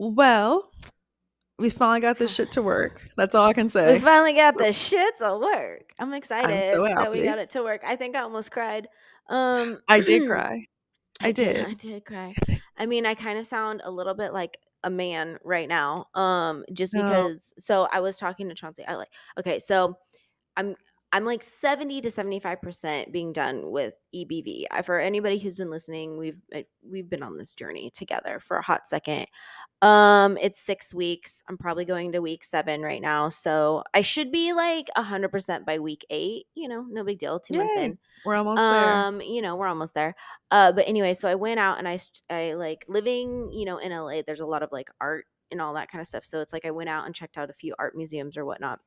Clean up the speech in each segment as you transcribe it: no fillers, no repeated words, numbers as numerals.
Well, we finally got this shit to work. That's all I can We say. finally got the shit to work. I'm I'm so excited that we got happy. it to work. I think I almost cried. I did cry. I I did. did cry. I mean, I kind of sound a little bit like a man right now. Just No. because so I was talking to Chauncey. Okay, so I'm I'm like 70 to 75% being done with EBV. For anybody who's been listening, we've been on this journey together for a hot second. It's 6 weeks. I'm probably going to week 7 right now. So I should be like 100% by week 8. No big deal. 2 months Yay. in. We're almost there. We're almost there. But anyway, so I went out and I like living, in LA, there's a lot of like art and all that kind of stuff. So it's like I went out and checked out a few art museums or whatnot,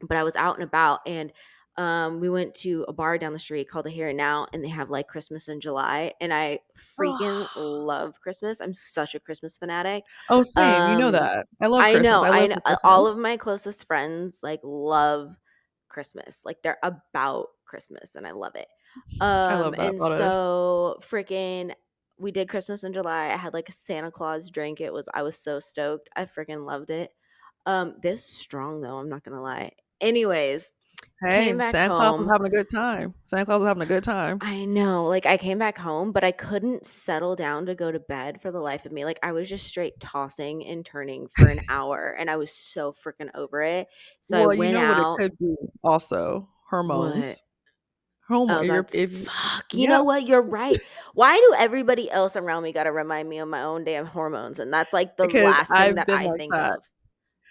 but I was out and about, and we went to a bar down the street called the Here and Now, and they have like Christmas in July, and I freaking love Christmas. I'm such a Christmas fanatic. Oh, same. You know Um, that. I love I Christmas. know, I I live know. for All of Christmas. my closest friends like love Christmas. Like they're about Christmas, and I love it. I love that And about us. so freaking we did Christmas in July. I had like a Santa Claus drink. I was so stoked. I freaking loved it. This strong though, I'm not gonna lie. Anyways, came Hey, back Santa Claus was home. having a good time. Santa Claus was having a good time. I know, like I came back home, but I couldn't settle down to go to bed for the life of me. Like I was just straight tossing and turning for an hour, and I was so freaking over it. So I Well, you went know what it out. could be also? What? Hormones. Hormone Oh, you're that's if fuck. You know yeah, what? You're right. Why do everybody else around me got to remind me of my own damn hormones? And that's like the because last thing I've that been I like think that. of.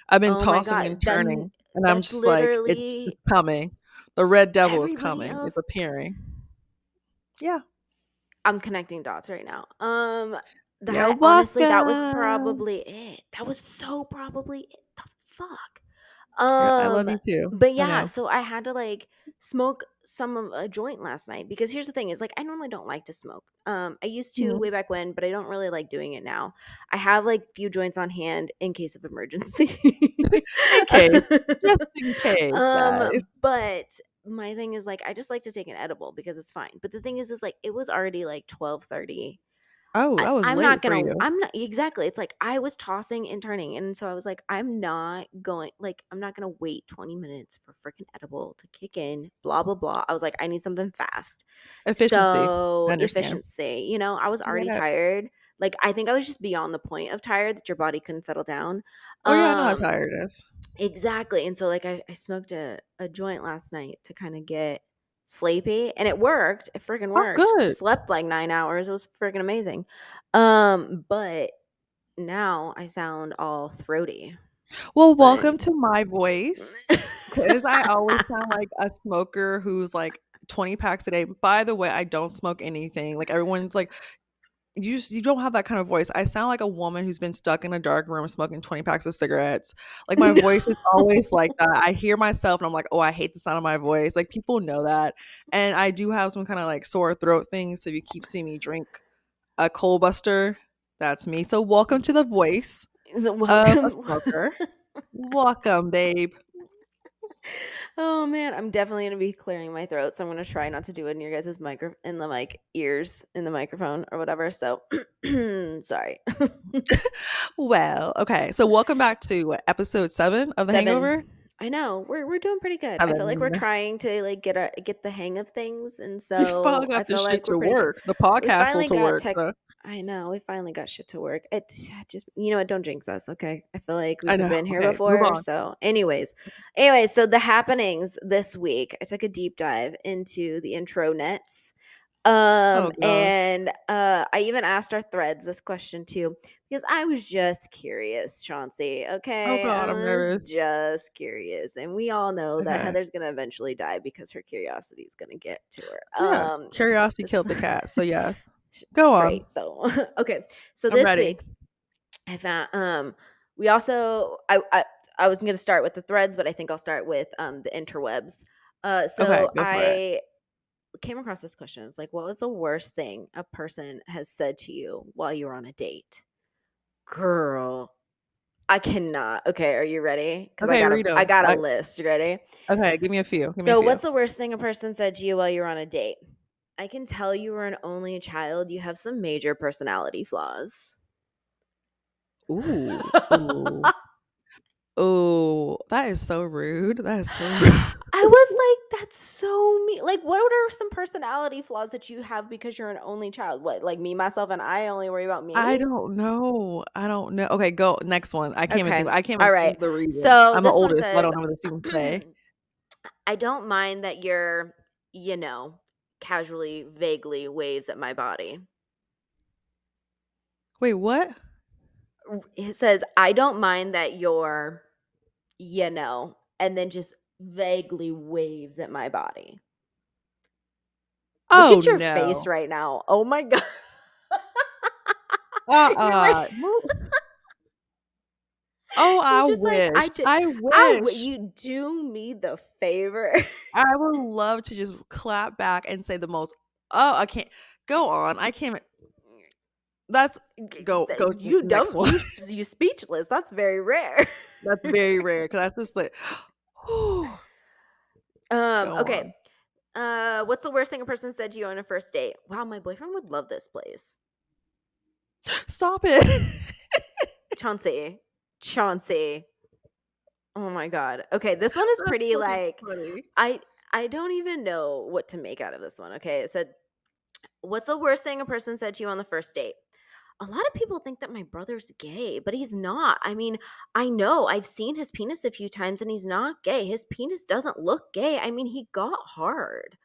I've been Oh my tossing and god, turning, and I'm that's just like, it's literally coming. The red devil is everybody coming. It's else. appearing. Yeah. I'm connecting dots right now. You're That honestly, that was welcome. probably it. That was so probably it. The fuck. Yeah, I love Um, you too. but I yeah, know. so I had to like smoke some of a joint last night because here's the thing is like I normally don't like to smoke. I used to Mhm. way back when, but I don't really like doing it now. I have like few joints on hand in case of emergency. In case, just in case, guys. But my thing is like I just like to take an edible because it's fine. But the thing is like it was already like 12:30. Oh, that was I'm late not for gonna you. I'm not exactly. It's like I was tossing and turning, and so I was like, I'm not gonna wait 20 minutes for freaking edible to kick in, blah blah blah. I was like, I need something fast. Efficiency. I So understand. efficiency, I was I get already it. tired. Like I think I was just beyond the point of tired that your body couldn't settle down. Oh, yeah, I know how Um tired it is. Exactly, and so, like, I smoked a joint last night to kinda get sleepy, and it worked, it freaking Oh, worked. good. Slept, like, 9 hours, it was freaking amazing. But now I sound all throaty, Well, but welcome to my voice, because I always sound like a smoker who's, like, 20 packs a day. By the way, I don't smoke anything. Like, everyone's like, you don't have that kind of voice. I sound like a woman who's been stuck in a dark room smoking 20 packs of cigarettes. Like, my voice is always like that. I hear myself and I'm like, "Oh, I hate the sound of my voice." Like, people know that. And I do have some kinda, like, sore throat thing, so if you keep seeing me drink a Cold Buster, that's me. So welcome to the voice So of a welcome. smoker. Welcome, babe. Oh, man, I'm definitely gonna be clearing my throat, so I'm gonna try not to do it in your guys' in the, like, ears in the microphone or whatever, so sorry. Well, okay. So welcome back to what, episode 7 of The 7. Hangover? I know. We're doing pretty good. I feel like we're 7. trying to, like, get the hang of things, and We finally so I got this feel shit like we're to pretty good. work. The We podcast will finally to got work, tech so I know, we finally got shit to work. It just you know what, don't jinx us, okay? I feel like I we've know. been here Okay, move before, on. so anyways, so the happenings this week, I took a deep dive into the intro nets. Oh god. And I even asked our threads this question too, because I was just curious, Chauncey. Oh Okay, god, I I'm was nervous. just curious, and we all know that Okay. Heather's gonna eventually die because her curiosity is gonna get to her. Yeah, curiosity S- killed the cat. So yeah, go on. straight though. Okay, so I'm this ready. week I found we also I was gonna start with the threads, but I think I'll start with the interwebs. Okay, So go for it. I came across this question. It's like, what was the worst thing a person has said to you while you were on a date? Girl, I cannot. Okay, are you ready? Because Okay, read I 'em. got a list. You ready? Okay, give me a few. Give me a So, few. what's the worst thing a person said to you while you were on a date? I can tell you were an only child. You have some major personality flaws. Ooh, ooh, ooh, that is so rude. That is so rude. I was like, "That's so mean." Like, what are some personality flaws that you have because you're an only child? What, like me, myself, and I only worry about me? I don't know. I don't know. Okay, go next one. Okay. I can't even All right. think the reason. So I'm the this one oldest, so I says, don't know what this even say. I don't mind that you're, casually, vaguely waves at my body. Wait, what? It says, I don't mind that you're, and then just vaguely waves at my body. Look Oh at your face no. right now. Oh my God. You're like, Move. Oh, you're I just like, wish. I wish. you do me the favor. I would love to just clap back and say the most. Oh, I can't go on. I can't. That's go You next don't, one. you speechless. That's very rare. That's very rare because that's just like, go Okay. on. What's the worst thing a person said to you on a first date? Wow, my boyfriend would love this place. Stop it. Chauncey. Chauncey. Oh my God. Okay, this one is That's pretty fucking like funny. I I don't even know what to make out of this one. Okay. It said, what's the worst thing a person said to you on the first date? A lot of people think that my brother's gay, but he's not. I mean, I know I've seen his penis a few times and he's not gay. His penis doesn't look gay. I mean, he got hard.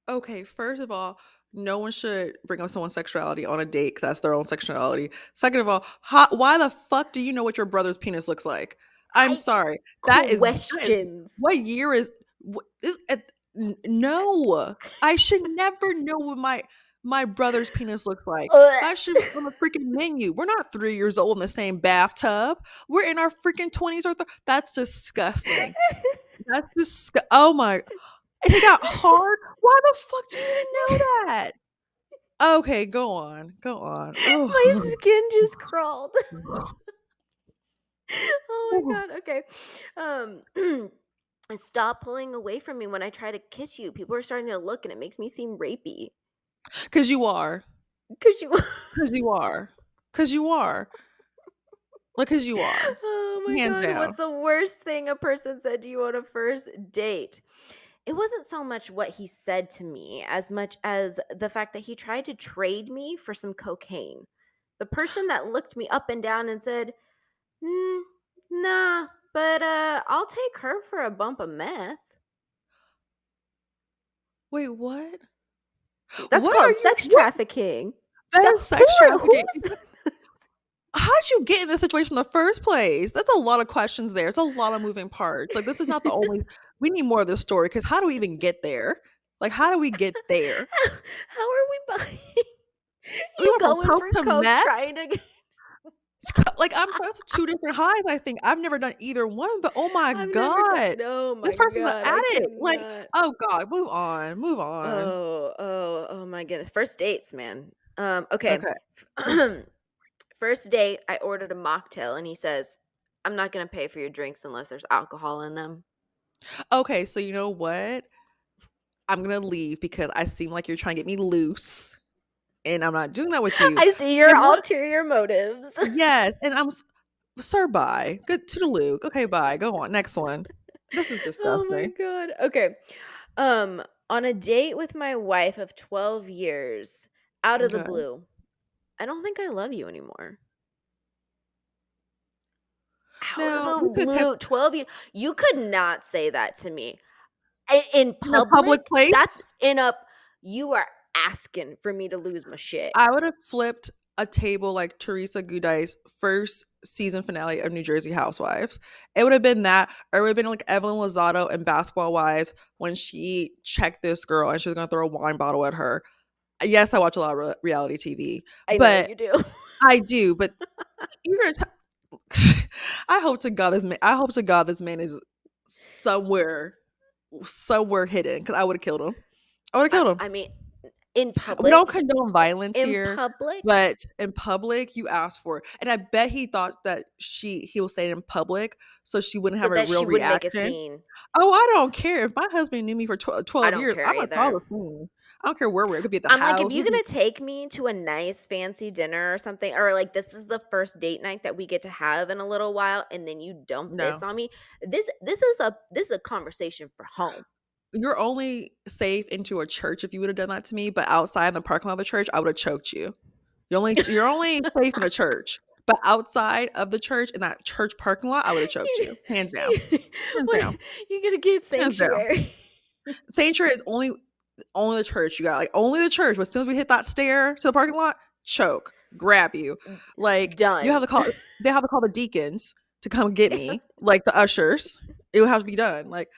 Okay, first of all, no one should bring up someone's sexuality on a date because that's their own sexuality. Second of all, why the fuck do you know what your brother's penis looks like? I'm I sorry. That is questions. what year is no. I should never know what my brother's penis looks like. Ugh. That should be on the freaking menu. We're not 3 years old in the same bathtub. We're in our freaking 20s or that's disgusting. That's oh my, and he got hard? Why the fuck do you even know that? Okay, go on, go on. My Oh. skin just crawled. Oh my God. Okay. Stop pulling away from me when I try to kiss you. People are starting to look and it makes me seem rapey. 'Cause you are. Cause you 'Cause you are. 'Cause you are. Like, 'cause you are. Oh my Hands God. down. What's the worst thing a person said to you on a first date? It wasn't so much what he said to me as much as the fact that he tried to trade me for some cocaine. The person that looked me up and down and said, "Mm, nah, but I'll take her for a bump of meth." Wait, what? That's What are called you sex what? trafficking. That That is sex trafficking. who's How'd you get in this situation in the first place? That's a lot of questions there. It's a lot of moving parts. Like, this is not the only we need more of this story. Because how do we even get there? Like, how do we get there? how are we buying? We You went from going coke for to coke, meth? trying to? Like, I'm sorry, that's 2 different highs, I think. I've never done either one, but oh my I've never god. done. Oh This my person's an God, I addict. could Like, not. oh god, move on, move on. Oh my goodness. First dates, man. Okay. Okay. First date, I ordered a mocktail and he says, "I'm not gonna pay for your drinks unless there's alcohol in them." Okay, so you know what? I'm gonna leave because I seem like you're trying to get me loose, and I'm not doing that with you. I see your And what ulterior motives. yes, and "Sir, bye. Good to Luke. Okay, bye. Go on. Next one." This is Oh my disgusting. God. Okay. On a date with my wife of 12 years, out of the Okay. blue, "I don't think I love you anymore." Out of Now, the we could tech blue, 12 years. You could not say that to me. In in a public public, that's place? in a you are asking for me to lose my shit. I would have flipped a table like Teresa Gudai's first season finale of New Jersey Housewives. It would have been that, or it would have been like Evelyn Lozado in Basketball Wives when she checked this girl and she was gonna throw a wine bottle at her. Yes, I watch a lot of reality TV, I know but you do. I do. But you're gonna I hope to God this man is somewhere hidden because I would have killed him. I would have I killed him. I mean, In We don't public? condone violence In here, public? but in public, you ask for it. And I bet he thought that he will say it in public so she wouldn't So have a that she real wouldn't make a reaction. scene. Oh, I don't care. If my husband knew me for I 12 don't years, care I'm gonna call the either. scene. I don't care where we're at. It could be at the I'm like, if house. you're We could gonna be take me to a nice fancy dinner or something, or like this is the first date night that we get to have in a little while, and then you dump this no. on me, this is a conversation for home. You're only safe into a church if you would have done that to me, but outside in the parking lot of the church, I would have choked you. You're only safe in a church, but outside of the church in that church parking lot, I would have choked You- you. Hands down. Hands what, down. you're gonna get Hands down. sanctuary. Sanctuary is only the church you got, like, only the church, but as soon as we hit that stair to the parking lot, choke, grab you. Like, you have Done. to call they have to call the deacons to come get me, like the ushers. It would have to be done. Like,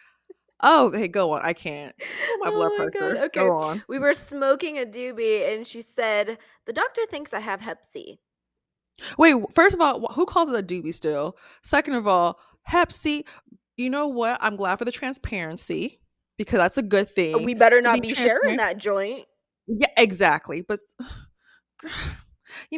"Oh, hey, go on. I can't. Oh, my blood Oh my god. pressure. Okay. Go on." We were smoking a doobie and she said, "The doctor thinks I have hep C." Wait, first of all, who calls it a doobie still? Second of all, Hep C, you know what? I'm glad for the transparency because that's a good thing We better to not be be sharing transparent. that joint. Yeah, exactly. But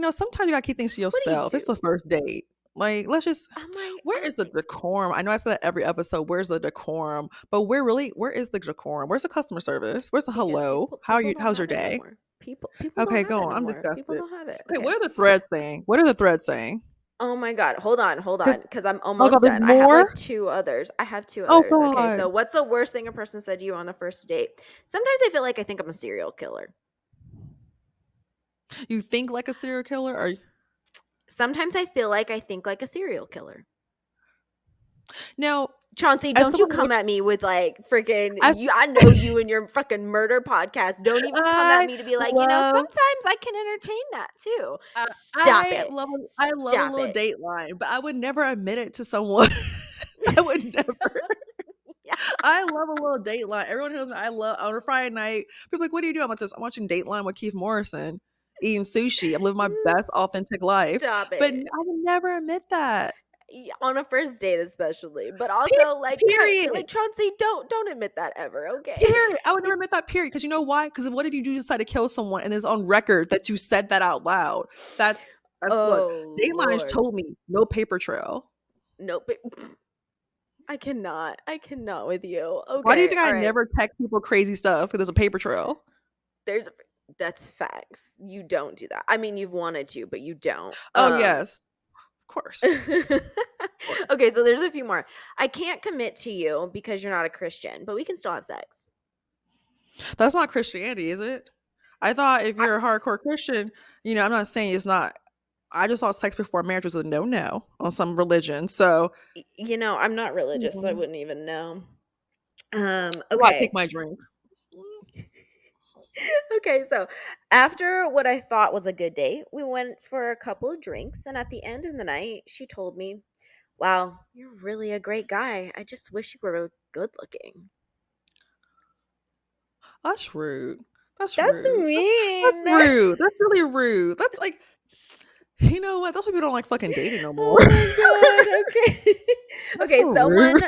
sometimes you gotta keep things to What do you yourself. It's the do? first date. Like, let's just. I'm like, Where is the decorum? I know I said that every episode. Where's the decorum? But where is the decorum? Where's the customer service? Where's the because hello? people How are people you? don't How's have your it no day? more. People don't Okay, have go it on. no I'm more. People disgusted. don't have it. Okay, Okay. what are the threads saying? What are the threads saying? Oh my god. Hold 'Cause- on, because I'm oh god, almost there's done. I have more. like two others. I have two Oh others. Okay, god. so what's the worst thing a person said to you on a first date? Sometimes I feel like I think I'm a serial killer. You think like a serial killer, or Sometimes I feel like I think like a serial killer. now Chauncey, as don't you someone come which at me with like freaking as you. I know you and your fucking murder podcast. Don't even come at I me to be like, love sometimes I can entertain that too. I Stop it. I love a Stop little it. date but I would never admit it to someone. I would never. Yeah. I love a little Dateline. Everyone knows me. I love on a Friday night. People are like, "What are you doing?" I'm like this. I'm watching Dateline with Keith Morrison, eating sushi. I'm living my best authentic life. Stop But it. I would never admit that. On a first date especially. But Pe- also Period. like Chauncey, don't admit that ever, okay? Period. I would never admit that. Period. Because you know why? Because what if you do decide to kill someone and it's on record that you said that out loud? That's look. Oh Dateline Lord. told me no paper trail. Nope. I cannot. I cannot with you. Why do you Okay. think All I right. never text people crazy stuff? Because there's a paper trail. There's that's facts. You don't do that. I mean, you've wanted to, but you don't. Oh yes, of course. Okay, so there's a few more. I can't commit to you because you're not a Christian, but we can still have sex. That's not Christianity, is it? I thought if I, you're a hardcore Christian, I'm not saying it's not. I just thought sex before marriage was a no on some religion. So, I'm not religious, so I mm, wouldn't even know. well, I pick Okay. my drink. Okay, so after what I thought was a good date, we went for a couple of drinks, and at the end of the night, she told me, "Wow, you're really a great guy. I just wish you were good looking." That's rude. That's That's rude. That's mean. rude. That's really rude. That's like, you know what? That's why people don't like fucking dating no more. Oh my god. Okay. That's Okay, so someone rude.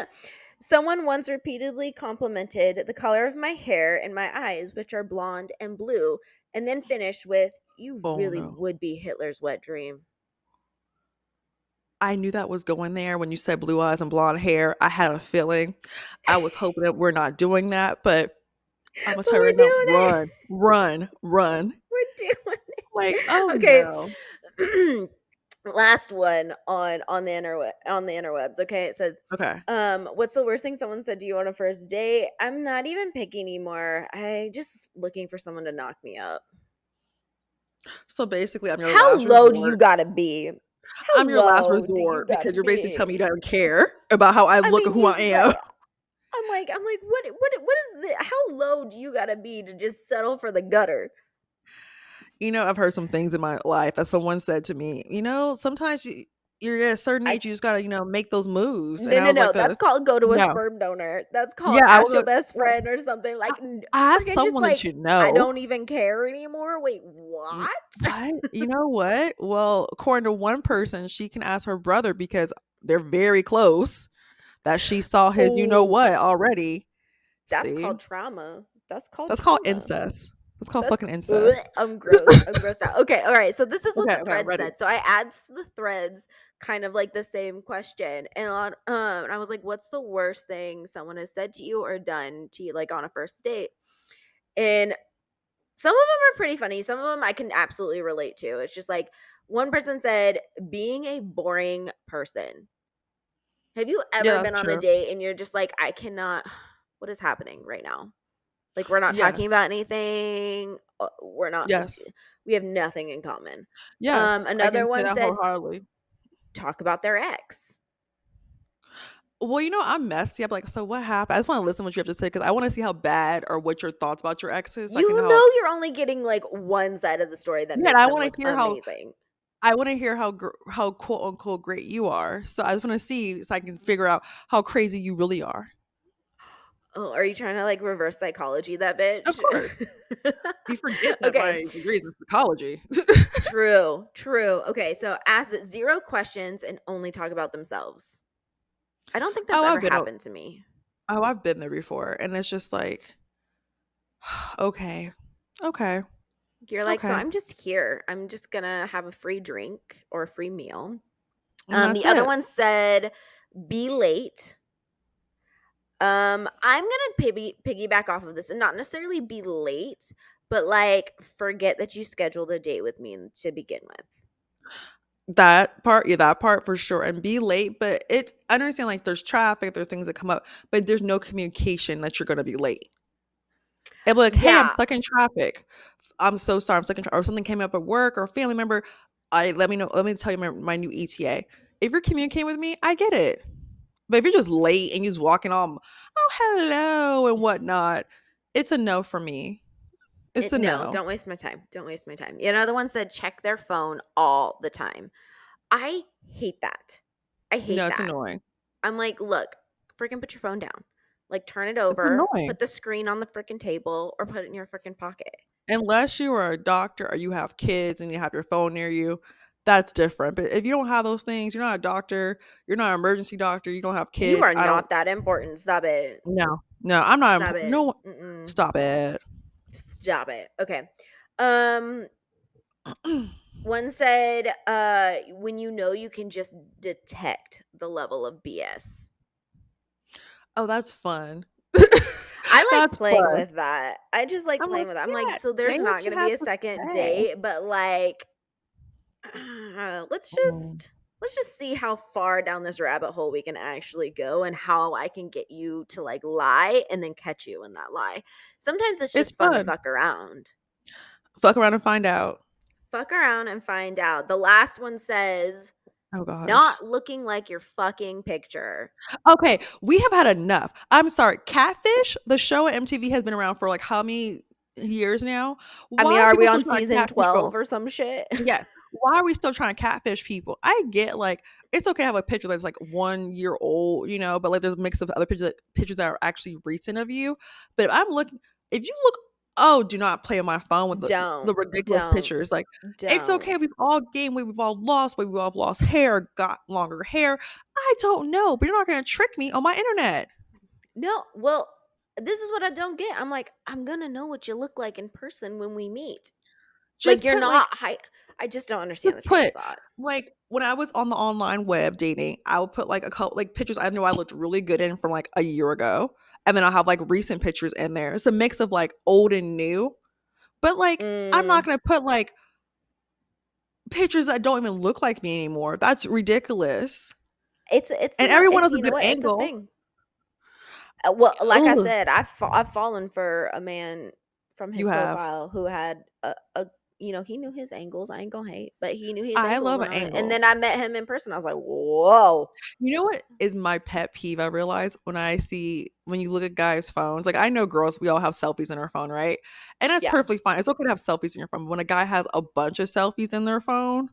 someone once repeatedly complimented the color of my hair and my eyes, which are blonde and blue, and then finished with, "You Oh really no. would be Hitler's wet dream." I knew that was going there when you said blue eyes and blonde hair. I had a feeling. I was hoping that we're not doing that, but I'm gonna But tell you we're right now, doing it. run, run, run. We're doing Like, it. oh Okay. no. Last one on the interwebs. Okay, it says, Okay. what's the worst thing someone said to you on a first date? I'm not even picky anymore. I just looking for someone to knock me up. So basically, I'm your How last low do you resort. gotta be? How I'm your last low do you resort because gotta you're basically telling me you be? don't care about how I I look or mean, who I he's am. right. I'm like, what is the how low do you gotta be to just settle for the gutter? I've heard some things in my life that someone said to me. Sometimes you're at a certain I age, you just gotta, make those moves. And No, I no, was no. like, That's called go to a no, sperm donor. That's called yeah, I ask will your go. best Well, friend or something. Like, ask freaking just someone that like, you I know. don't even care anymore. Wait, what? What? You know what? Well, according to one person, she can ask her brother because they're very close. That she saw his, you know Oh, what already. that's See, called trauma. That's called that's called trauma. incest. It's called That's fucking ugh, incest. I'm gross. I'm grossed out. Okay, all right. So this is what Okay, the okay, I'm thread ready. said. So I adds to the threads kind of like the same question, and I was like, "What's the worst thing someone has said to you or done to you, like on a first date?" And some of them are pretty funny. Some of them I can absolutely relate to. It's just like one person said, "Being a boring person." Have you Yeah, ever been that's on a true. date and you're just like, "I cannot. What is happening right now?" Like, we're not Yes, talking about anything. We're not yes, we have nothing in common. yes, I Another can say one that said, wholeheartedly. talk about their ex. Well, I'm messy. I'm like, "So what happened?" I just wanna listen to what you have to say because I wanna see how bad or what your thoughts about your ex is so I can know You how know you're only getting like one side of the story that yeah, and makes them look amazing. I wanna hear how quote unquote great you are. So I just wanna see so I can figure out how crazy you really are. Oh, are you trying to like reverse psychology that Of bitch? course. You forget that Okay. my degree is in psychology. True. True. Okay. So ask it 0 questions and only talk about themselves. I don't think that's Oh, ever happened to me. I've been there before, and it's just like, "Okay. Okay. You're like, so Okay." I'm just here. I'm just gonna have a free drink or a free meal. And that's The other it. one said, be late. I'm gonna piggyback off of this and not necessarily be late, but like forget that you scheduled a date with me to begin with. That part yeah, that part for sure, and be late, but it's I understand, like, there's traffic, there's things that come up, but there's no communication that you're gonna be late. And be like, "Hey, I'm Yeah, stuck in traffic. I'm so sorry, I'm stuck in tra" or something came up at work or a family member, I let me tell you my new ETA. If you're communicating with me, I get it. But if you're just late and you're just walking on, "Oh, hello," and whatnot, it's a no for me. It's a no, no. don't waste my time. Don't waste my time. You know, the one said check their phone all the time. I hate that. I No, hate it's that. annoying. I'm like, look, freaking put your phone down. Like, turn it It's over, annoying. put the screen on the freaking table, or put it in your freaking pocket. Unless you are a doctor or you have kids and you have your phone near you, that's different. But if you don't have those things, you're not a doctor, you're not an emergency doctor, you don't have You kids, are I don't not that important. Stop it. no. No, I'm not Stop impor it. no Mm-mm. stop it. Stop it. Okay. Um, one said, when you know you can just detect the level of BS. Oh, that's fun. I like That's playing fun. with that. I just like I'm like, playing with that. I'm like, "Yeah, so there's say not what you gonna be have a to second say." date, but like let's Mm. just see how far down this rabbit hole we can actually go and how I can get you to like lie and then catch you in that lie. Sometimes it's It's just fun to fun. fuck around. Fuck around and find out. Fuck around and find out. The last one says, Oh gosh. not looking like your fucking picture. Okay, we have had enough. I'm sorry. Catfish, the show at MTV has been around for like how many years now? I Why mean, are are we people still on trying to season catfish 12 people? or some shit? Yes. Why are we still trying to catfish people? I get like it's okay to have a picture that's like 1 year old, but like there's a mix of other pictures that are actually recent of you. But if you look, oh, do not play on my phone with Don't, the ridiculous don't, pictures. Like it's don't. okay. We've all gained weight, we've all lost weight, we've all lost hair, got longer hair. I don't know, but you're not gonna trick me on my internet. No, well, this is what I don't get. I'm like, I'm gonna know what you look like in person when we meet. Like, Just you're put not like high. I just don't Just understand the train of put thought. like when I was on the online web dating, I would put like a couple like pictures I know I looked really good in from like a year ago. And then I'll have like recent pictures in there. It's a mix of like old and new. But like I'm not Mm, gonna put like pictures that don't even look like me anymore. That's ridiculous. And everyone it's has a you know good what? It's a angle. thing. Well, like I Ugh, said, I've fallen for a man from his you have. profile who had he knew his angles. I ain't gonna hate, but he knew his I angles, love an and angle. then I met him in person. I was like, whoa, You know what is my pet peeve? I realize when you look at guys' phones, like I know girls, we all have selfies in our phone, right? And that's yeah. perfectly fine. It's okay to have selfies in your phone. But when a guy has a bunch of selfies in their phone,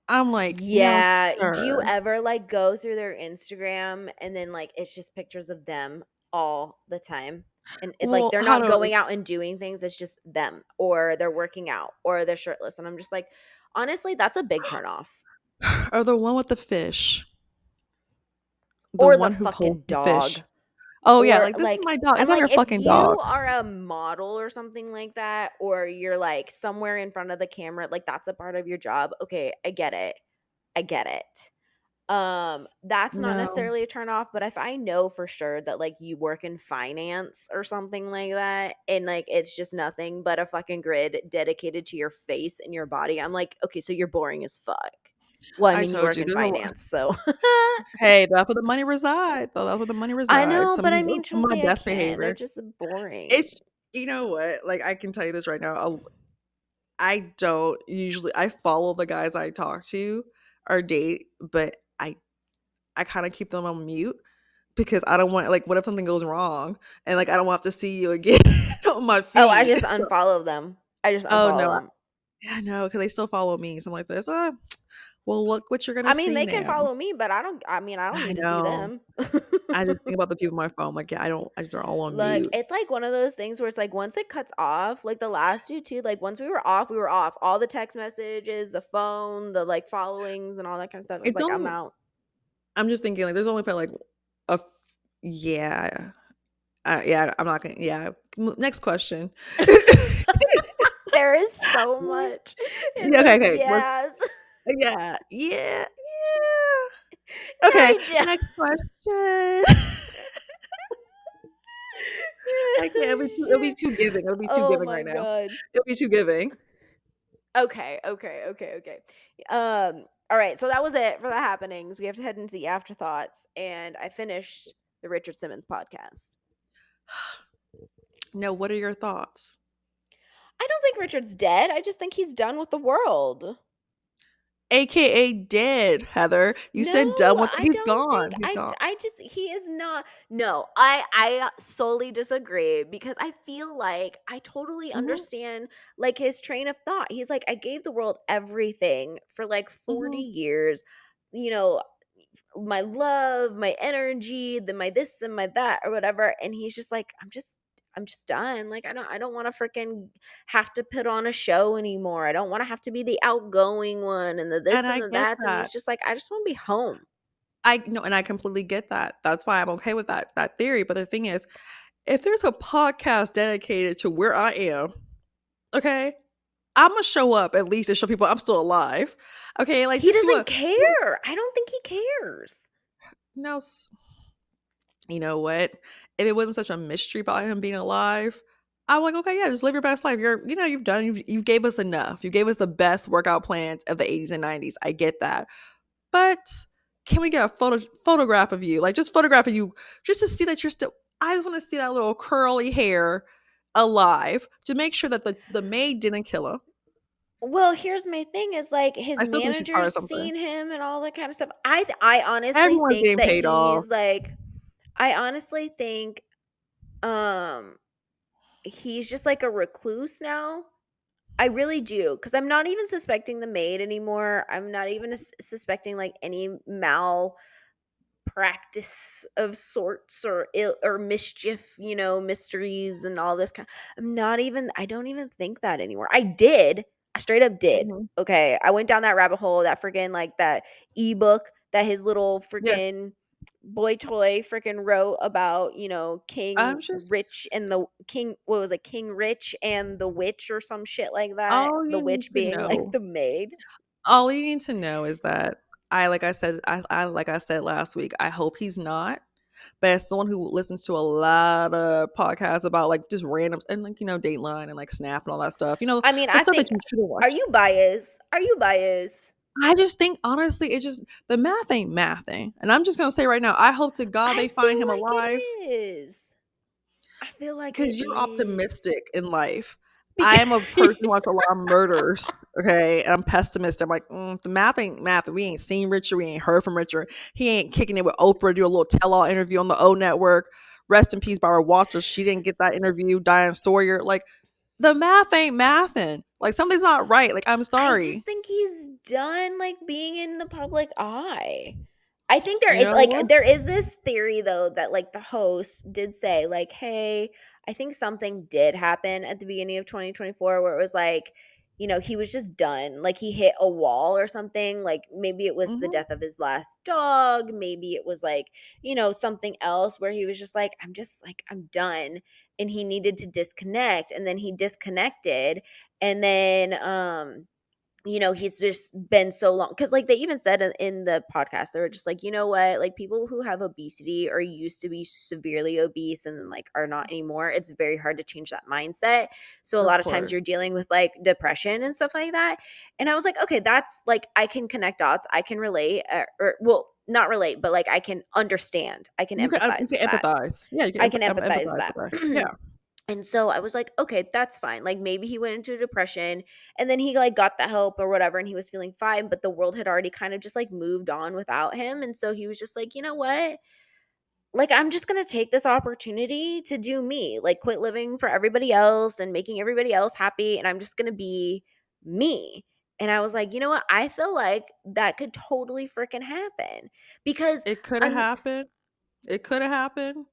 I'm like, no, Yeah. Do you sir. ever like go through their Instagram and then like it's just pictures of them all the time? And it, like Well, they're how not do going out and doing things, it's just them or they're working out or they're shirtless. And I'm just like, honestly, that's a big turn off. or the one with the fish, the Or the one who holds fucking the fish. dog. Oh, yeah, Or like, "This is like my dog." I'm It's not like, your if fucking dog. you are a model or something like that, or you're like somewhere in front of the camera, like that's a part of your job. Okay, I get it. I get it. That's not No, necessarily a turn off, but if I know for sure that like you work in finance or something like that, and like it's just nothing but a fucking grid dedicated to your face and your body, I'm like, okay, so you're boring as fuck. Well, I I mean, you told work you, in there's a finance, so hey, that's where the money resides, though, that's where the money I resides. know, Some but I people mean, on my Chauncey, I best can't. They're behavior. just boring. It's you know what? Like, I can tell you this right now, I don't usually I follow the guys I talk to or date, but I kinda keep them on mute because I don't want like, what if something goes wrong and, like, I don't want to see you again on my Oh, I feed. just So unfollow them. I just oh, unfollow no, them. yeah, no, because they still follow me, so I'm like this, well, look what you're I gonna mean, see they can now." follow me, but I don't I need to see know. them. I just think about the people on my phone, like, yeah, I just are all on Like, mute. it's like one of those things where it's like once it cuts off, like the last 2 too, like once we were off, we were off. All the text messages, the phone, the like followings and all that kind of stuff. It's It's like I'm only out. I'm just thinking, like, there's only probably, like, a f yeah. Yeah, I'm not gonna yeah. Next question. There is so much in Yeah, okay, this okay, let's yes. yeah, yeah, yeah. Yeah, Okay, I do. next question. I can't, it'll be Shit. too giving, it'll be too Oh giving my right now. god. It'll be too giving. Okay, okay, okay, okay. All right, so that was it for the happenings. We have to head into the afterthoughts, and I finished the Richard Simmons podcast. No, what are your thoughts? I don't think Richard's dead. I just think he's done with the world. AKA dead, Heather. You No, said done with it. I He's don't think gone. He's I gone. I just he is not. No, I solely disagree because I feel like I totally Mhm, understand like his train of thought. He's like I gave the world everything for like 40 mhm. years. You know, my love, my energy, the my this and my that or whatever. And he's just like, I'm just done. Like I don't want to freaking have to put on a show anymore. I don't want to have to be the outgoing one and the And this and I the get that. And he's that. just like, I just want to be home. I no, and I completely get that. That's why I'm okay with that theory, but the thing is, if there's a podcast dedicated to where I am, okay, Imma show up at least to show people I'm still alive. Okay, like, He just do doesn't a little care. I don't think he cares. now s you know what? If it wasn't such a mystery about him being alive, I'm like, "Okay, yeah, just live your best life. You gave us enough. You gave us the best workout plans of the '80s and '90s. I get that. But can we get a photograph of you? Like, just photograph of you just to see that you're still I just wanna see that little curly hair alive to make sure that the maid didn't kill him. Well, here's my thing is like his I still think she's part manager's of something. seen him and all that kind of stuff. I honestly Everyone's think getting that paid off. he's like I honestly think um he's just like a recluse now. I really do because I'm not even suspecting the maid anymore. I'm not even suspecting like any practice of sorts or or mischief, mysteries and all this kind. I don't even think that anymore. I straight up did. Mhm. Okay. I went down that rabbit hole, that freaking like that ebook that his little Yes. freaking boy toy freaking wrote about, I'm King just Rich and the King what was it, King Rich and the Witch or some shit like that. all The you need witch to being like know the maid. all you need to know is that I like I said last week, I hope he's not, but as someone who listens to a lot of podcasts about, like, just randoms and, like, Dateline and, like, Snap and all that stuff, I mean, the I stuff that think you shouldn't are watch. you biased? Are you biased? I just think, honestly, it's just the math ain't mathing, and I'm just gonna say right now, I hope to God I they find feel him like alive. it is. I feel like it Because you're is. optimistic in life. Because I'm a person who wants a lot of murders, okay? And I'm pessimist. I'm like, the math ain't math. We ain't seen Richard. We ain't heard from Richard. He ain't kicking it with Oprah, do a little tell-all interview on the O Network. Rest in peace, Barbara Walters. She didn't get that interview. Diane Sawyer. Like, the math ain't mathing. Like, something's not right. Like, I'm I just sorry. think he's done like being in the public eye. I think there You is know like what? there is this theory though that like the host did say like, "Hey, I think something did happen at the beginning of 2024 where it was like, he was just done. Like he hit a wall or something. Like maybe it was the Mhm. death of his last dog. Maybe it was like, something else where he was just like, I'm just like, I'm done. And he needed to disconnect. And then he disconnected. And then, he's just been so long because like they even said in the podcast, they were just like, you know what, like people who have obesity or used to be severely obese and then like are not anymore, it's very hard to change that mindset. So a Of lot of times you're course. dealing with like depression and stuff like that. And I was like, okay, that's like I can connect dots, I can relate, or well, not relate, but like I can understand, I can You empathize can with that. empathize. Yeah, you can I can empathize empathize that. with that. Yeah. And so I was like, okay, that's fine. Like maybe he went into depression and then he like got the help or whatever and he was feeling fine, but the world had already kind of just like moved on without him. And so he was just like, you know what? Like I'm just going to take this opportunity to do me, like quit living for everybody else and making everybody else happy and I'm just going to be me. And I was like, you know what? I feel like that could totally freaking happen because It coulda un- happened. It coulda happened.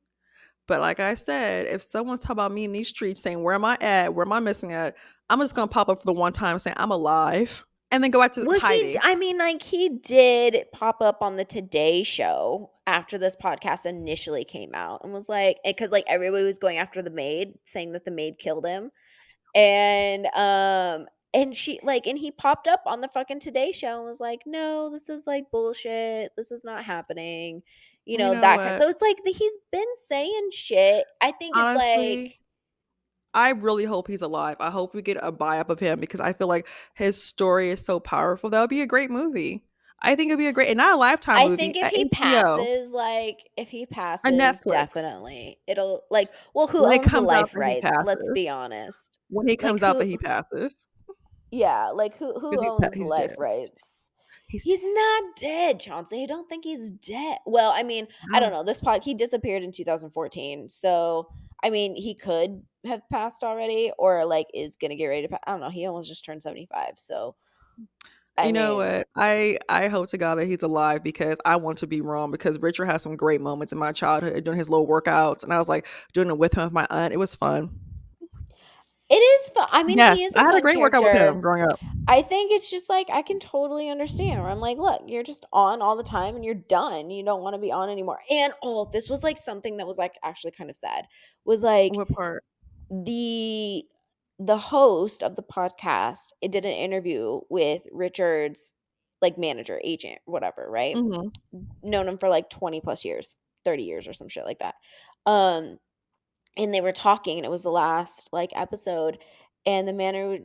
But like I said, if someone's talking about me in these streets saying, "Where am I at? Where am I missing at?" I'm just gonna pop up for the one time saying, "I'm alive," and then go back to Well, hiding. I mean, like, he did pop up on the Today Show after this podcast initially came out and was like, because like everybody was going after the maid, saying that the maid killed him, and and he popped up on the fucking Today Show and was like, no, this is like bullshit, this is not happening, You know that kind. what? So it's like he's been saying shit. I think it's Honestly, like I really hope he's alive. I hope we get a buy-up of him because I feel like his story is so powerful. That would be a great movie. I think it'd be a great and not a Lifetime I movie, think if a he HBO, passes, a Netflix. definitely it'll like, well, who When it owns the comes out life that he rights? Let's be passes. honest. When he Like comes out that he passes, yeah, like who because owns the he's dead. life rights? He's dead. He's not dead, Chauncey. I don't think he's dead. Well, I mean, I don't No. know. This pod he disappeared in 2014. So, I mean, he could have passed already or like is going to get ready to I don't know. He almost just turned 75. So, I You know mean, what? I hope to God that he's alive because I want to be wrong because Richard has some great moments in my childhood doing his little workouts, and I was, like, doing it with him with my aunt. It was fun. it is fun. I mean, Yes, he is I a had a fun great workout with him character. growing up. I think it's just like I can totally understand where I'm like, look, you're just on all the time and you're done. You don't want to be on anymore. And oh, this was like something that was like actually kind of sad. Was like What part? the the host of the podcast, it did an interview with Richard's like manager, agent, whatever, right? Mhm. Known him for like 20 plus years, 30 years or some shit like that. Um and they were talking and it was the last like episode and the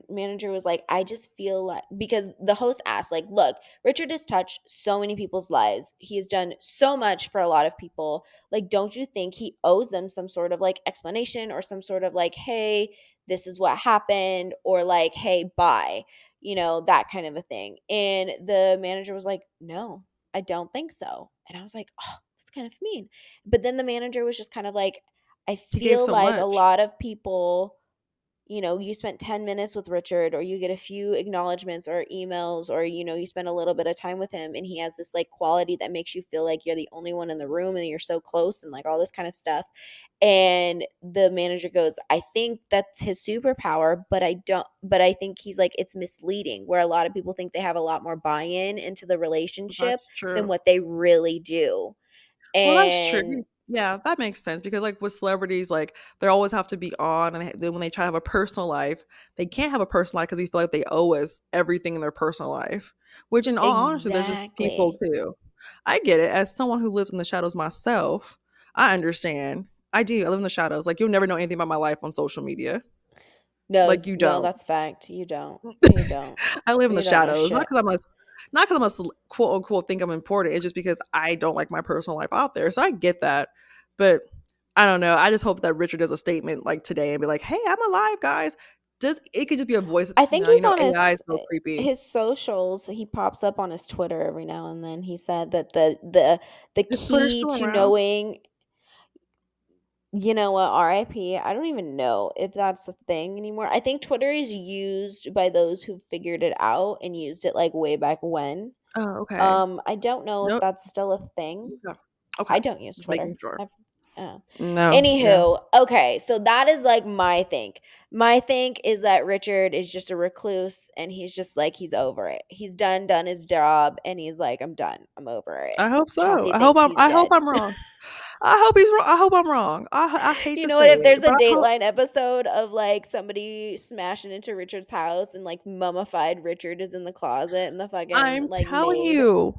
manager was like, I just feel like, because the host asked like, look, Richard has touched so many people's lives, he has done so much for a lot of people, like don't you think he owes them some sort of like explanation or some sort of like, hey, this is what happened, or like, hey, bye, that kind of a thing. And the manager was like, no, I don't think so. And I was like, oh, that's kind of mean. But then the manager was just kind of like, I He gave feel so like a much. lot of people, you spent 10 minutes with Richard, or you get a few acknowledgments or emails, or, you spend a little bit of time with him, and he has this like quality that makes you feel like you're the only one in the room and you're so close and like all this kind of stuff. And the manager goes, I think that's his superpower, but I think he's like, it's misleading where a lot of people think they have a lot more buy in into the relationship That's than true. what they really do. Well, that's true. And Yeah, that makes sense because, like, with celebrities, like, they always have to be on, and then when they try to have a personal life, they can't have a personal life because we feel like they owe us everything in their personal life, which in all honesty, there's just people exactly. too. I get it. As someone who lives in the shadows myself, I understand. I do. I live in the shadows. Like, you'll never know anything about my life on social media. No, Like, you no, don't. that's fact. You don't. You don't. I live in the You don't know shadows, shit. not because I'm a quote unquote think I'm important. It's just because I don't like my personal life out there. So I get that, but I don't know. I just hope that Richard does a statement like today and be like, "Hey, I'm alive, guys." Just it could just be a voice. I think he's on AI is so creepy. his socials. He pops up on his Twitter every now and then. He said that the Is Twitter key still to around? knowing, you know what, RIP. I don't even know if that's a thing anymore. I think Twitter is used by those who figured it out and used it like way back when. Oh, okay. I don't know if Nope. that's still a thing. Okay. Okay. I don't use Just Twitter. making sure. Oh. No, yeah. Anywho, okay, so that is like my think. My think is that Richard is just a recluse and he's just like he's over it. He's done his job and he's like, I'm done. I'm over it. I hope so. Chauncey thinks he's I hope dead. I'm wrong. I hope he's wrong. I hope I'm wrong. I hate You to know what? say If it, there's a but I hope. Dateline episode of like somebody smashing into Richard's house and like mummified Richard is in the closet and the fucking I'm like telling maid. you,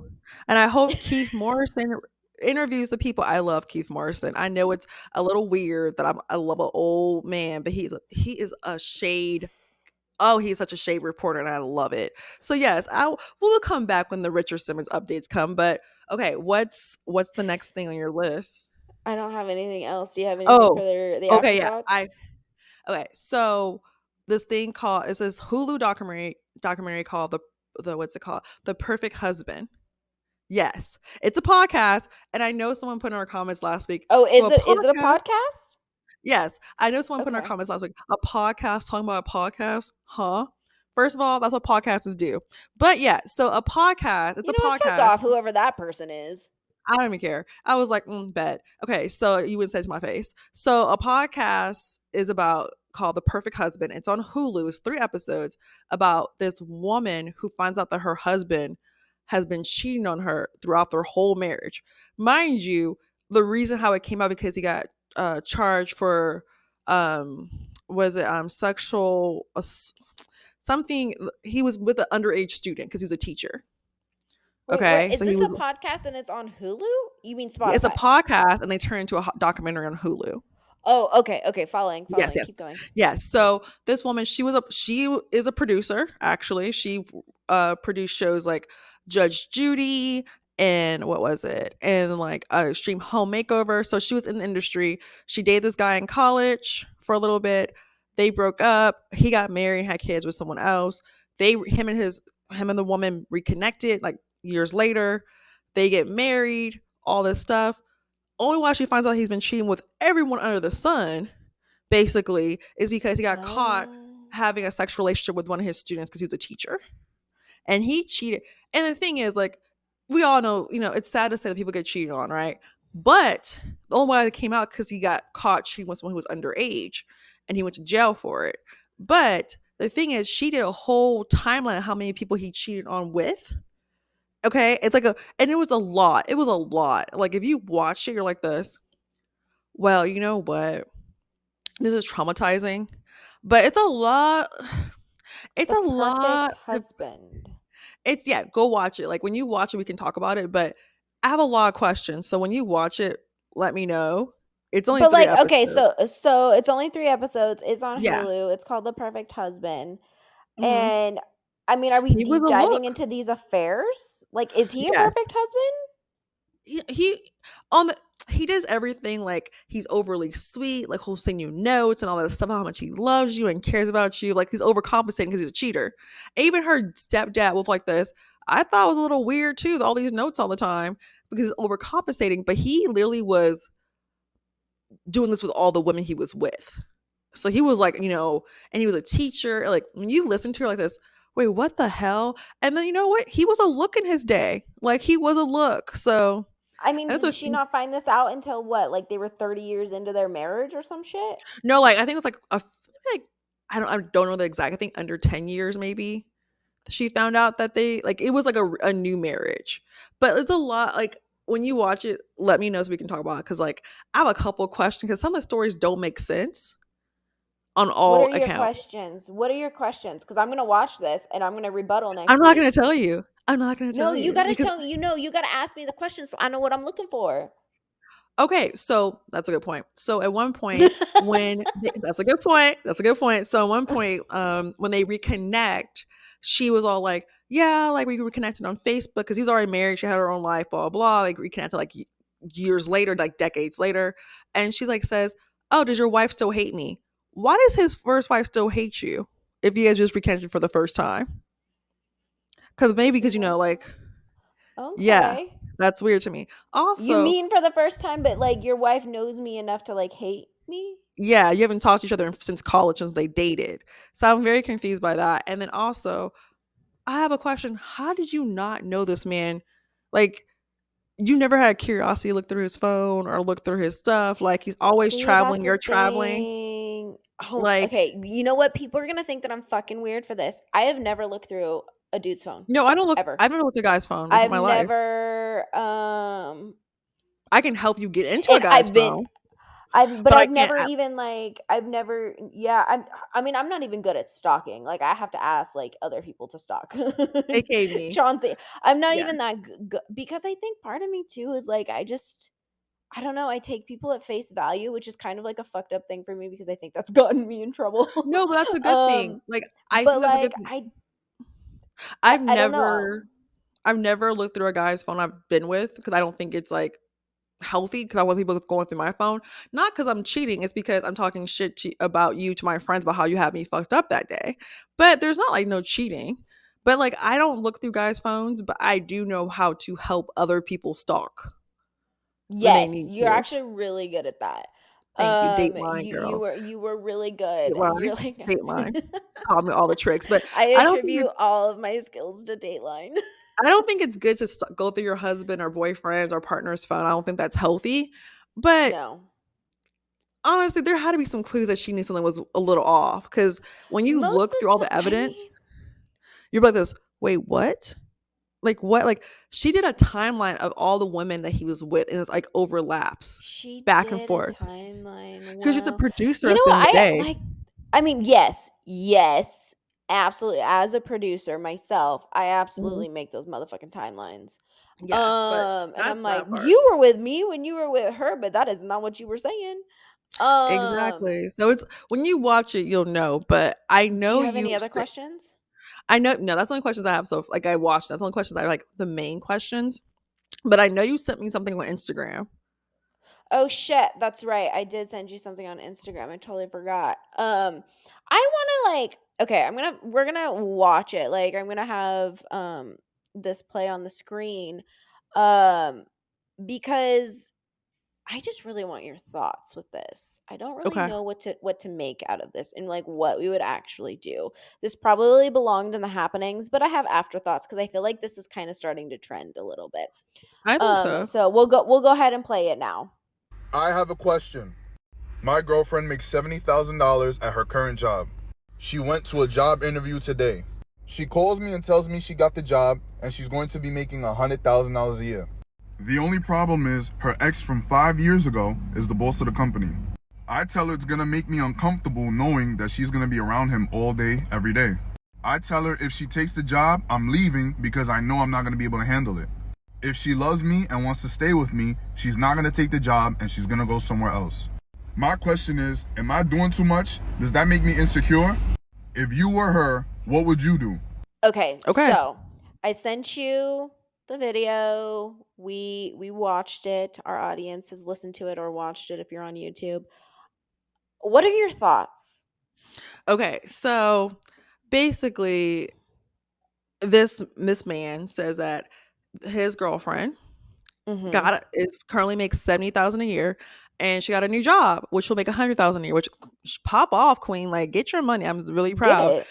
and I hope Keith Morrison interviews the people. I love Keith Morrison. I know it's a little weird that I love an old man, but he is a shade. Oh, he's such a shade reporter, and I love it. So yes, we'll come back when the Richard Simmons updates come. But okay, what's the next thing on your list? I don't have anything else. Do you have anything for Oh, the okay, yeah. afterthoughts? Okay, so this thing called it's this Hulu documentary called the what's it called? The Perfect Husband. Yes, it's a podcast, and I know someone put in our comments last week. Oh, So a is it a podcast, podcast? yes, I know someone put in our Okay. comments last week. A podcast talking about a podcast, huh? First of all, that's what podcasters do. But yeah, so a podcast, it's You a know what? Fuck podcast. off, whoever that person is. I don't even care. I was like, bet. Okay, so you would say to my face. So a podcast is about called The Perfect Husband. It's on Hulu. It's 3 episodes about this woman who finds out that her husband has been cheating on her throughout their whole marriage. Mind you, the reason how it came out because he got charged for um was it sexual something. He was with an underage student because he was a teacher. Wait, what Okay, is so he this a was podcast and it's on Hulu? You mean it's a Spotify? podcast and they turn into a documentary on Hulu. Oh, okay, okay, Yes, following. yes. Keep going. Yes. So this woman, she is a producer, actually. She produced shows like Judge Judy and what was it? And like Extreme Home Makeover. So she was in the industry. She dated this guy in college for a little bit. They broke up. He got married and had kids with someone else. Him and the woman reconnected like years later. They get married, all this stuff. Only why she finds out he's been cheating with everyone under the sun basically is because he got caught having a sexual relationship with one of his students because he was a teacher and he cheated. And the thing is, like, we all know, it's sad to say that people get cheated on, right? But the only way it came out because he got caught cheating with someone who was underage and he went to jail for it. But the thing is, she did a whole timeline of how many people he cheated on with. Okay. It's like and it was a lot. It was a lot. Like, if you watch it, you're like this. Well, you know what? This is traumatizing, but it's a lot. It's The a Perfect lot. Husband. It's yeah. Go watch it. Like when you watch it, we can talk about it. But I have a lot of questions. So when you watch it, let me know. It's only But three like, okay, episodes. so it's only 3 episodes. It's on Yeah. Hulu. It's called The Perfect Husband. Hmm. And I mean, are we He was deep a diving look. into these affairs? Like, is he a Yes. perfect husband? He on the he does everything like he's overly sweet, like he'll send you notes and all that stuff, how much he loves you and cares about you. Like he's overcompensating because he's a cheater. Even her stepdad was like this. I thought it was a little weird too, all these notes all the time because he's overcompensating. But he literally was doing this with all the women he was with. So he was like, and he was a teacher. Like when you listen to her like this, wait, what the hell? And then you know what? He was a look in his day. Like he was a look. So I mean, that's did a she not find this out until what? Like they were 30 years into their marriage or some shit? no, like I think it was like like I don't know the exact. I think under 10 years maybe she found out that they like it was like a new marriage. But it's a lot like when you watch it, let me know so we can talk about it because like I have a couple of questions because some of the stories don't make sense on What all are your accounts. questions? What are your questions? Because I'm gonna watch this and I'm gonna rebuttal I'm next not gonna week. tell you. I'm not gonna No, tell you you gotta because tell me. You gotta ask me the questions so I know what I'm looking for. okay, so that's a good point. So at one point that's a good point. That's a good point. So at one point, when they reconnect, she was all like, "Yeah, like we reconnected on Facebook because he's already married. She had her own life, blah blah." Like reconnected like years later, like decades later, and she like says, "Oh, does your wife still hate me? Why does his first wife still hate you if you guys just reconnected for the first time? Because maybe because What? like yeah, Okay. that's weird to me. You Also, mean for the first time, but like your wife knows me enough to like hate me? yeah, you haven't talked to each other since college since they dated. So I'm very confused by that. And then also, I have a question. How did you not know this man? Like, You never had curiosity to look through his phone or look through his stuff, like, he's always See, that's traveling, the you're traveling, thing. Oh, like okay. You know what? People are gonna think that I'm fucking weird for this. I have never looked through a dude's phone. no, I don't look Ever. I've never looked at a guy's phone before in I've my life. never I can help you get into a and guy's phone, but I I've can't never a even like I've never yeah, I mean, I'm not even good at stalking. Like I have to ask like other people to stalk. AKA me. Chauncey. I'm not Yeah. even that because I think part of me too is like I don't know, I take people at face value, which is kind of like a fucked up thing for me because I think that's gotten me in trouble. No, but that's a good thing. um Like, I but think that's a like good thing. I I've I don't know. never I've never looked through a guy's phone I've been with because I don't think it's, like, healthy because I want people going through my phone. Not because 'cause I'm cheating, it's because I'm talking shit about you to my friends about how you had me fucked up that day. But there's not, like, no cheating. But, like, I don't look through guys' phones, but I do know how to help other people stalk when they Yes, need you're to. actually really good at that. Thank you, Dateline girl. You were really good. Dateline, You're like Dateline. Taught me all the tricks, but I I don't think attribute it's all of my skills to Dateline. I don't think it's good to go through your husband or boyfriend's or partner's phone. I don't think that's healthy. But No. honestly, there had to be some clues that she knew something was a little off. Because when you Most look through of all the the time, I evidence, mean, you're like this, wait, what? Like what? Like she did a timeline of all the women that he was with, and it's like overlaps she back and did a forth. timeline. Because she's a Well, producer you at know the what? end of the I day. like I mean, yes. Yes. Absolutely. As a producer myself, I Mhm. absolutely make those motherfucking timelines. Yes, but And that's I'm like, that part. you were with me when you were with her, but that is not what you were saying. Um, Exactly. So it's when you watch it, you'll know. But I do know you have any you. other questions? I know. No, that's the only questions I have. So like I watched. That's the only questions I like. The main questions. But I know you sent me something on Instagram. Oh shit, that's right. I did send you something on Instagram. I totally forgot. I want to like okay, we're going to watch it. Like I'm going to have this play on the screen um because I just really want your thoughts with this. I don't really Okay. know what to make out of this and like what we would actually do. This probably belonged in the happenings, but I have afterthoughts cuz I feel like this is kind of starting to trend a little bit. I think so. So we'll go ahead and play it now. I have a question. My girlfriend makes $70,000 at her current job. She went to a job interview today. She calls me and tells me she got the job and she's going to be making $100,000 a year. The only problem is her ex from 5 years ago is the boss of the company. I tell her it's gonna make me uncomfortable knowing that she's gonna be around him all day, every day. I tell her if she takes the job, I'm leaving because I know I'm not gonna be able to handle it. If she loves me and wants to stay with me, she's not gonna take the job and she's gonna go somewhere else. My question is, am I doing too much? Does that make me insecure? If you were her, what would you do? Okay, Okay. so I sent you the video. We watched it. Our audience has listened to it or watched it if you're on YouTube. What are your thoughts? Okay. So basically, this man says that his girlfriend Mhm. got is currently makes 70,000 a year, and she got a new job, which will make 100,000 a year. Which pop off, queen! Like get your money. I'm really Get proud. it.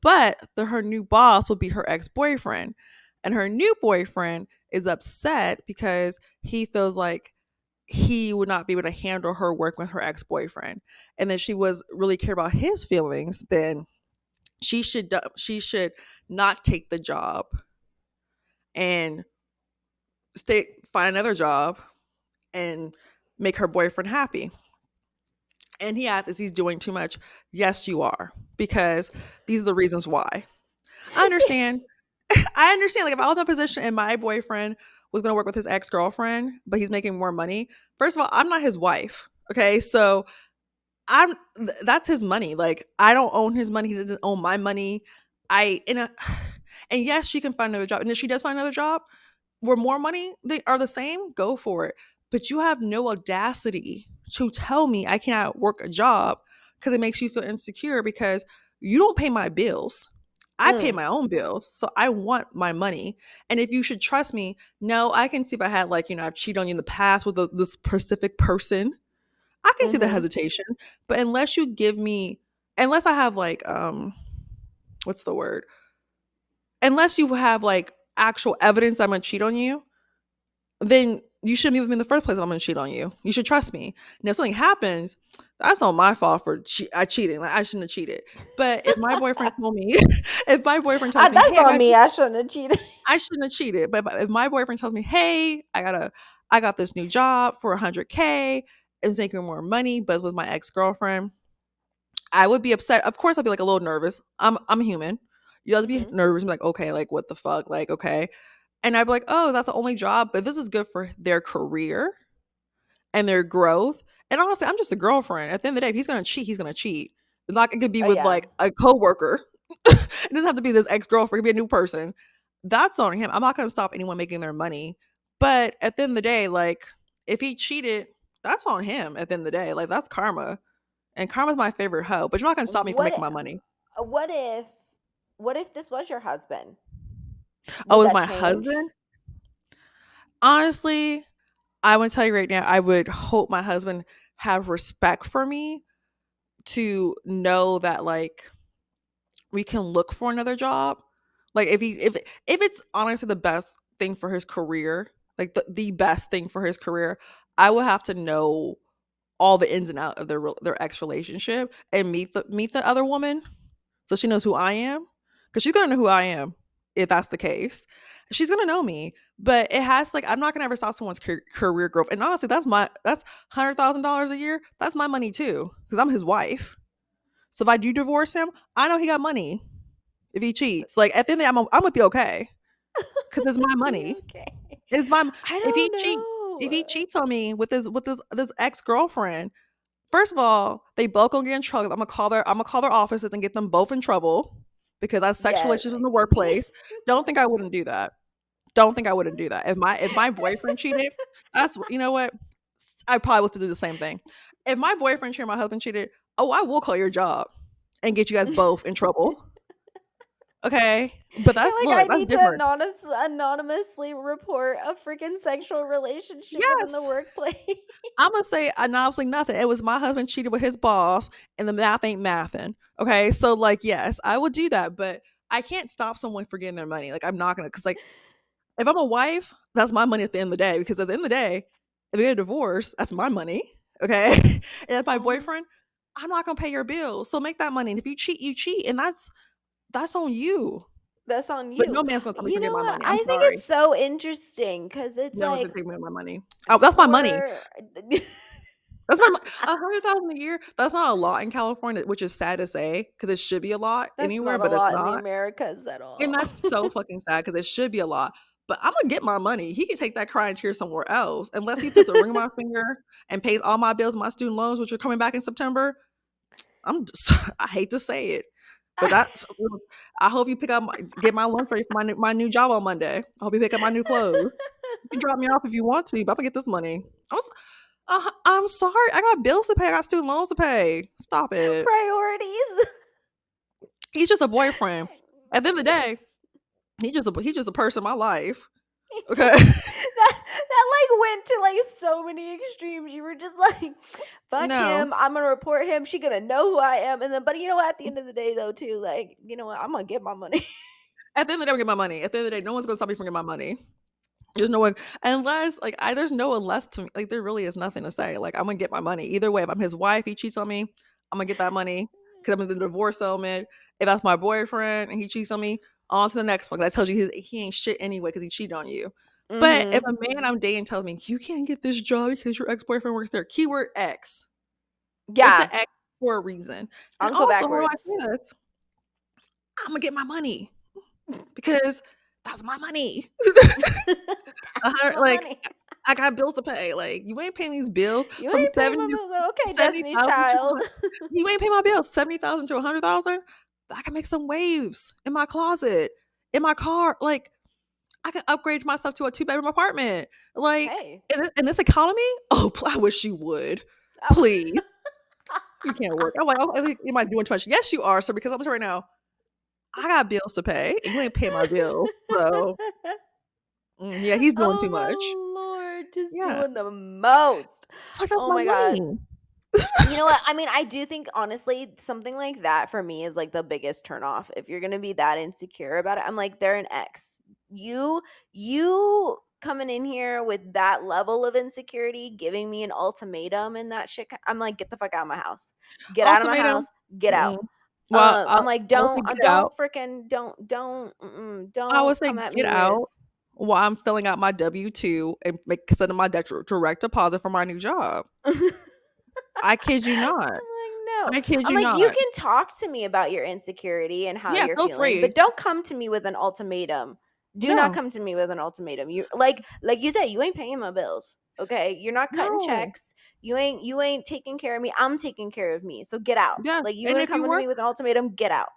But her new boss will be her ex boyfriend, and her new boyfriend is upset because he feels like he would not be able to handle her work with her ex boyfriend, and then she was really care about his feelings. Then she should not take the job and find another job and make her boyfriend happy. And he asks, is he doing too much? Yes, you are, because these are the reasons why. I understand. I understand. Like, if I was in that position and my boyfriend was going to work with his ex girlfriend, but he's making more money, first of all, I'm not his wife. Okay. So that's his money. Like, I don't own his money. He doesn't own my money. And yes, she can find another job. And if she does find another job, where more money they are the same, go for it. But you have no audacity to tell me I cannot work a job because it makes you feel insecure because you don't pay my bills. I pay Mm, my own bills. So I want my money. And if you should trust me, no, I can see if I had like, I've cheated on you in the past with this specific person. I can see the mhm. hesitation. But unless I have like what's the word? Unless you have like actual evidence I'm gonna cheat on you, then you shouldn't be with me in the first place if I'm gonna cheat on you. You should trust me. Now, if something happens, that's not my fault for I cheating. Like, I shouldn't have cheated. But if my boyfriend told me, if my boyfriend tells me, That's hey, on me. I shouldn't have cheated. I shouldn't have cheated. But if my boyfriend tells me, hey, I got this new job for 100K, it's making more money, but it's with my ex girlfriend, I would be upset. Of course, I'd be like a little nervous. I'm human. You have to be Mhm. nervous and be like, okay, like what the fuck, like okay. And I'd be like, oh, that's the only job, but this is good for their career and their growth. And honestly, I'm just a girlfriend. At the end of the day, if he's gonna cheat, he's gonna cheat. It's not, it could be Oh with yeah. like a coworker. It doesn't have to be this ex girlfriend. It could be a new person. That's on him. I'm not gonna stop anyone making their money. But at the end of the day, like if he cheated, that's on him. At the end of the day, like that's karma. And karma's my favorite hoe. But you're not gonna stop me from What making my money. what if what if this was your husband? Oh, Would is that my change? husband? Honestly, I would tell you right now, I would hope my husband have respect for me to know that like we can look for another job. Like if it's honestly the best thing for his career, like the best thing for his career, I will have to know all the ins and outs of their ex relationship and meet the other woman so she knows who I am, because she's gonna know who I am if that's the case. She's gonna know me, but it has like I'm not gonna ever stop someone's career growth. And honestly, that's $100,000 a year. That's my money too, because I'm his wife. So if I do divorce him, I know he got money. If he cheats, like at the end of the day, I'm gonna be okay because it's my Be money. okay. It's my I if he don't cheats, if know. he cheats on me with this ex girlfriend, first of all, they both gonna get in trouble. I'm gonna call their offices and get them both in trouble because that's sexual Yes. issues in the workplace. Don't think I wouldn't do that. Don't think I wouldn't do that. If my boyfriend cheated, that's you know what, I probably would still do the same thing. If my boyfriend cheated, my husband cheated, oh, I will call your job and get you guys both in trouble. Okay, but You're that's like, I look, that's need to different. anonymously report a freaking sexual relationship within the Yes, workplace. I'm gonna say anonymously nothing. It was my husband cheated with his boss, and the math ain't mathin'. Okay, so like, yes, I would do that, but I can't stop someone for getting their money. Like, I'm not gonna, because like, if I'm a wife, that's my money at the end of the day. Because at the end of the day, if we get a divorce, that's my money. Okay, and if my Um, boyfriend, I'm not gonna pay your bills, so make that money. And if you cheat, you cheat, and that's on you. that's on But you. no man's gonna stop me You from know getting my what? money. I'm I think sorry. it's so interesting because it's No one's like gonna take me my money. Oh, that's my money. for That's my 100,000 a year. That's not a lot in California, which is sad to say because it should be a lot that's anywhere, not a but it's lot in the not, Americas at and all. that's so fucking sad because it should be a lot. But I'm gonna get my money. He can take that crying tear somewhere else, unless he puts a ring on my finger and pays all my bills, my student loans, which are coming back in September. I'm just, I hate to say it, but that's. I hope you get my lunch ready for my new job on Monday. I hope you pick up my new clothes. You can drop me off if you want to, but I'm gonna get this money. I'm sorry. I got bills to pay. I got student loans to pay. Stop it. Priorities. He's just a boyfriend. At the end of the day, he's just a person in my life. Okay. That like went to like so many extremes. You were just like, fuck No. him. I'm gonna report him. She gonna know who I am. And then, but you know what? At the end of the day, though, too, like, you know what? I'm gonna get my money. At the end of the day, I'm gonna get my money. At the end of the day, no one's gonna stop me from getting my money. There's no one unless like there's no unless to me. Like there really is nothing to say. Like I'm gonna get my money. Either way, if I'm his wife, he cheats on me, I'm gonna get that money because I'm in the divorce settlement. If that's my boyfriend and he cheats on me, on to the next one. 'Cause I told you he ain't shit anyway because he cheated on you. But if Mm-hmm. a man I'm dating tells me you can't get this job because your ex-boyfriend works there, keyword X. It's an Yeah, X for a reason. And I'll go also, how do I backwards. say this? I'm gonna get my money because that's my money. That's my Like money. I got bills to pay. Like you ain't paying these bills You from ain't paying my bills. Okay, seventy Destiny's thousand to Child. you ain't paying my bills 70,000 to 100,000. I can make some waves in my closet, in my car. Like I can upgrade myself to a 2-bedroom apartment. Like Hey. in this economy, oh, I wish you would, Oh. please. You can't work. I'm like, oh, I think you might be doing too much. Yes, you are, sir. Because I'm telling you right now, I got bills to pay, and you ain't paying my bills. So yeah, he's doing Oh too much. my lord, just Yeah, doing the most. like that's Oh my my god. money. You know what? I mean, I do think honestly, something like that for me is like the biggest turnoff. If you're gonna be that insecure about it, I'm like, they're an ex. You coming in here with that level of insecurity, giving me an ultimatum and that shit, I'm like, get the fuck out of my house. Get out of my Ultimatum. house. Get out. Mm-mm. Well, I'm like, I would say get out. I would don't say come at get me with. out while I'm filling out my W-2 and sending my direct deposit for my new job. I kid you not. I'm like, no. I kid I'm you like, you not. can talk to me about your insecurity and how Yeah, you're feel feeling, free. but don't come to me with an ultimatum. Do not No. come to me with an ultimatum. You like you said, you ain't paying my bills. Okay? You're not cutting No. checks. You ain't taking care of me. I'm taking care of me. So get out. Yeah, Like you and want to if you come to were me with an ultimatum, get out.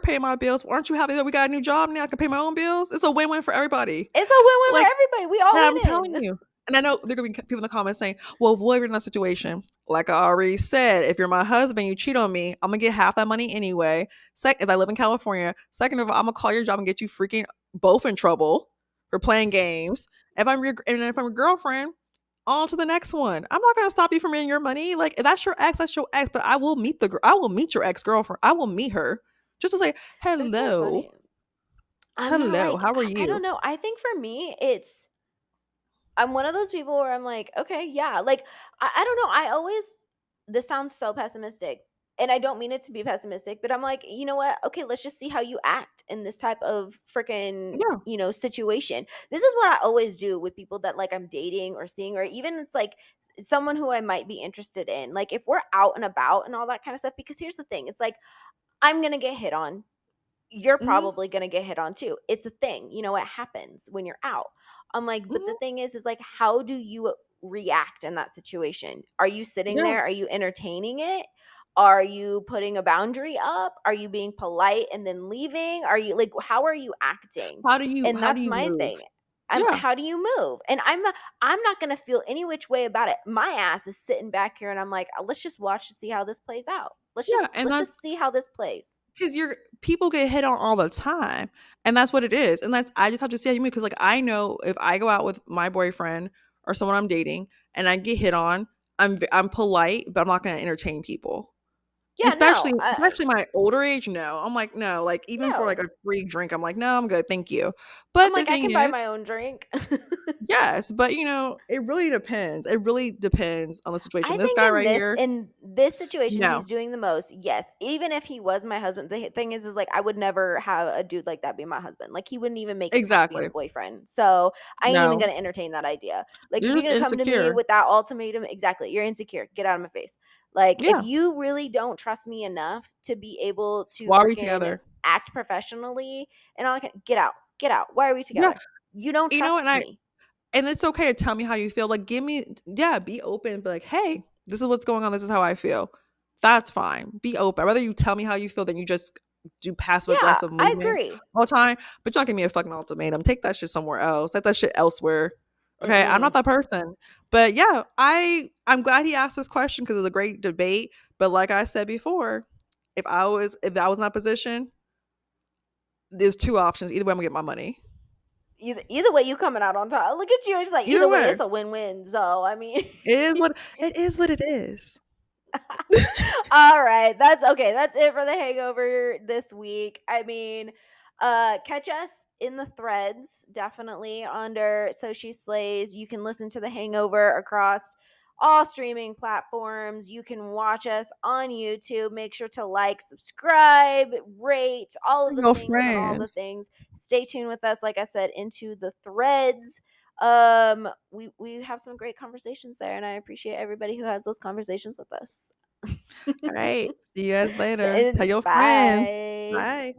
paying my bills, aren't you happy that we got a new job now? I can pay my own bills? It's a win-win for everybody. It's a win-win Like, for everybody. We all and I'm telling win. you. And I know there gonna be people in the comments saying, "Well, what if you're in that situation?" Like I already said, if you're my husband, you cheat on me, I'm gonna get half that money anyway. Second, if I live in California, second of all, I'm gonna call your job and get you freaking both in trouble for playing games. If I'm your girlfriend, on to the next one. I'm not gonna stop you from getting your money. Like if that's your ex, that's your ex. But I will meet your ex girlfriend. I will meet her just to say That's so hello, funny. I'm not hello. like How are I don't you? know. I think for me I'm one of those people where I'm like, okay, yeah. Like, I don't know. I always, this sounds so pessimistic. And I don't mean it to be pessimistic, but I'm like, you know what? Okay, let's just see how you act in this type of freaking, Yeah. situation. This is what I always do with people that like I'm dating or seeing, or even it's like someone who I might be interested in. Like, if we're out and about and all that kind of stuff, because here's the thing it's like, I'm going to get hit on, you're Hmm. probably going to get hit on too. It's a thing. It happens when you're out. I'm like, but the Hmm. thing is like, how do you react in that situation? Are you sitting Yeah. there? Are you entertaining it? Are you putting a boundary up? Are you being polite and then leaving? Are you like, how are you acting? And How do that's you my move? thing. Yeah. How do you move? And I'm not going to feel any which way about it. My ass is sitting back here and I'm like, let's just watch to see how this plays out. Let's Yeah. just And let's that's just see how this plays. because you're people get hit on all the time. And that's what it is. And that's I just have to see how you move. Because like I know if I go out with my boyfriend or someone I'm dating and I get hit on, I'm polite, but I'm not gonna entertain people. Yeah, Especially no, especially my older age, no. I'm like, no, like even for like no. a free drink, I'm like, no, I'm good, thank you. I'm But the like, I thing can buy is, my own drink. yes, but it really depends. It really depends on the situation. I This think guy in right this here, in this situation, no. he's doing the most. Yes, even if he was my husband, the thing is like I would never have a dude like that be my husband. Like he wouldn't even make it to being a Exactly. boyfriend. So I ain't even No. gonna entertain that idea. Like if You're you're just gonna come to me insecure. with that ultimatum, exactly, you're insecure. Get out of my face. Like if Yeah. you really don't trust me enough to be able to Why are we freaking together? act professionally and all that, get out, get out. Why are we Yeah. together? You don't You know, trust and I me. and it's okay to tell me how you feel. Like, give me, yeah, be open. Be like, hey, this is what's going on. This is how I feel. That's fine. Be open. I'd rather you tell me how you feel than you just do passive Yeah, aggressive I movement agree. all the time. But y'all give me a fucking ultimatum. Take that shit somewhere else. Take that shit elsewhere. Okay, I'm not Mm-mm. that person. But yeah, I'm glad he asked this question because it's a great debate. But like I said before, if I was in that position, there's two options. Either way, I'm gonna get my money. Either way, you coming out on top. Look at you. It's like Either either way, way, it's a win-win. So I mean, it is what it is. all right. That's okay. That's it for the hangover this week. I mean, catch us in the threads definitely under So She Slays. You can listen to the hangover across all streaming platforms. You can watch us on YouTube. Make sure to like, subscribe, rate, all of the Single things on all the friends. things. Stay tuned with us, like I said, into the threads. We have some great conversations there, and I appreciate everybody who has those conversations with us. All right. See you guys later. Tell your friends. Bye. Bye.